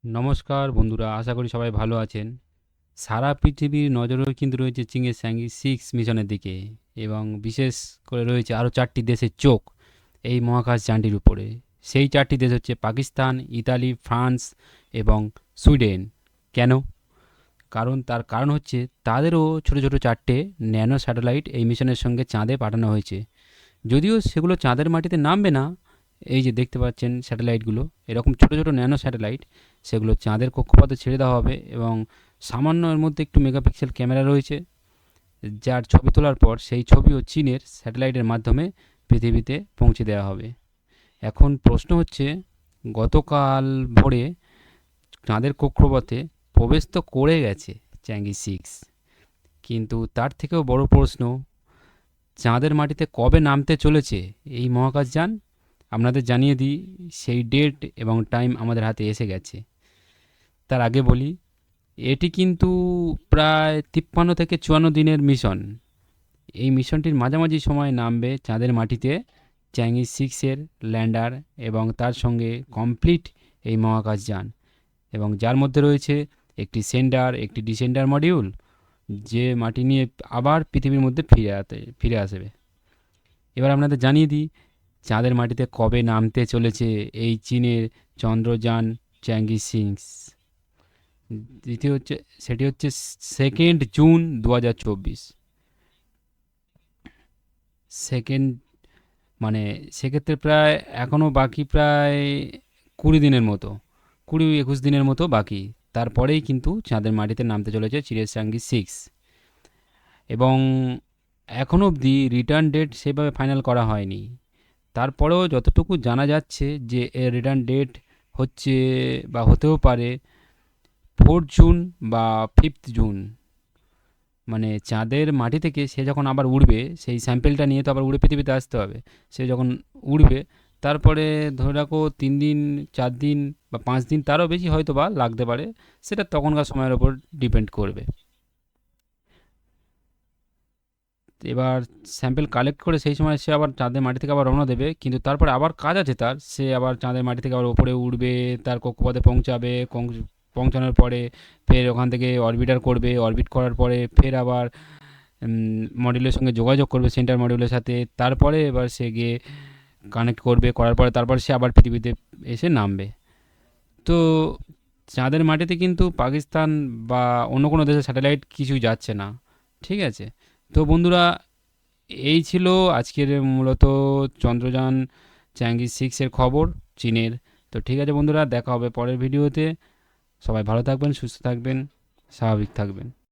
নমস্কার বন্ধুরা, আশা করি সবাই ভালো আছেন। সারা পৃথিবীর নজরও কিন্তু রয়েছে চীনের চ্যাঙ্গি 6 মিশনের দিকে, এবং বিশেষ করে রয়েছে আরও 4টি দেশের চোখ এই মহাকাশ যানটির উপরে। সেই 4টি দেশ হচ্ছে পাকিস্তান, ইতালি, ফ্রান্স এবং সুইডেন। কেন? তার কারণ হচ্ছে তাদেরও ছোট ছোট 4টে ন্যানো স্যাটেলাইট এই মিশনের সঙ্গে চাঁদে পাঠানো হয়েছে। যদিও সেগুলো চাঁদের মাটিতে নামবে না, এই যে দেখতে পাচ্ছেন স্যাটেলাইটগুলো, এরকম ছোট ছোট ন্যানো স্যাটেলাইট, সেগুলো চাঁদের কক্ষপথে ছেড়ে দেওয়া হবে। এবং সামান্য এর মধ্যে একটু মেগাপিক্সেল ক্যামেরা রয়েছে, যার ছবি তোলার পর সেই ছবিও চীনের স্যাটেলাইটের মাধ্যমে পৃথিবীতে পৌঁছে দেওয়া হবে। এখন প্রশ্ন হচ্ছে, গতকাল ভোরে চাঁদের কক্ষপথে প্রবেশ তো করে গেছে চ্যাঙ্গি 6, কিন্তু তার থেকেও বড় প্রশ্ন, চাঁদের মাটিতে কবে নামতে চলেছে এই মহাকাশযান। আপনাদের জানিয়ে দিই, সেই ডেট এবং টাইম আমাদের হাতে এসে গেছে। তার আগে বলি, এটি কিন্তু প্রায় 53 থেকে 54 দিনের মিশন। এই মিশনটির মাঝামাঝি সময় নামবে চাঁদের মাটিতে চ্যাঙ্গি 6-এর ল্যান্ডার এবং তার সঙ্গে কমপ্লিট এই মহাকাশযান, এবং যার মধ্যে রয়েছে একটি সেন্ডার, একটি ডিসেন্ডার মডিউল, যে মাটি নিয়ে আবার পৃথিবীর মধ্যে ফিরে আসবে। এবার আপনাদের জানিয়ে দিই, চাঁদের মাটিতে কবে নামতে চলেছে এই চীনের চন্দ্রযান চ্যাঙ্গি 6। দ্বিতীয় হচ্ছে, সেটি হচ্ছে 2 জুন 2024। সেকেন্ড, মানে সেক্ষেত্রে প্রায় এখনও বাকি প্রায় 20 দিনের মতো, 20-21 দিনের মতো বাকি। তারপরেই কিন্তু চাঁদের মাটিতে নামতে চলেছে চীনের চ্যাঙ্গি 6। এবং এখনও অবধি রিটার্ন ডেট সেভাবে ফাইনাল করা হয়নি। তারপরেও যতটুকু জানা যাচ্ছে যে এর রিটার্ন ডেট হচ্ছে বা হতেও পারে 4 জুন বা 5 জুন। মানে চাঁদের মাটি থেকে সে যখন আবার উড়বে, সেই স্যাম্পেলটা নিয়ে তো আবার উড়ে পৃথিবীতে আসতে হবে। সে যখন উড়বে, তারপরে ধরে রাখো 3 দিন, 4 দিন বা 5 দিন, তারও বেশি হয়তো বা লাগতে পারে। সেটা তখনকার সময়ের ওপর ডিপেন্ড করবে। এবার স্যাম্পেল কালেক্ট করে সেই সময় সে আবার চাঁদের মাটি থেকে আবার রওনা দেবে, কিন্তু তারপরে আবার কাজ আছে তার। সে আবার চাঁদের মাটি থেকে আবার ওপরে উঠবে, তার কক্ষপথে পৌঁছাবে। পৌঁছানোর পরে ফের ওখান থেকে অরবিটার করবে, অরবিট করার পরে ফের আবার মডিউলের সঙ্গে যোগাযোগ করবে, সেন্টার মডিউলের সাথে। তারপরে এবার সে গিয়ে কানেক্ট করবে, করার পরে তারপর সে আবার পৃথিবীতে এসে নামবে। তো চাঁদের মাটিতে কিন্তু পাকিস্তান বা অন্য কোনো দেশের স্যাটেলাইট কিছুই যাচ্ছে না। ঠিক আছে? তো বন্ধুরা, এই ছিল আজকের মূলত চন্দ্রযান চ্যাঙ্গি 6-এর খবর চীনের। তো ঠিক আছে বন্ধুরা, দেখা হবে পরের ভিডিওতে। সবাই ভালো থাকবেন, সুস্থ থাকবেন, স্বাভাবিক থাকবেন।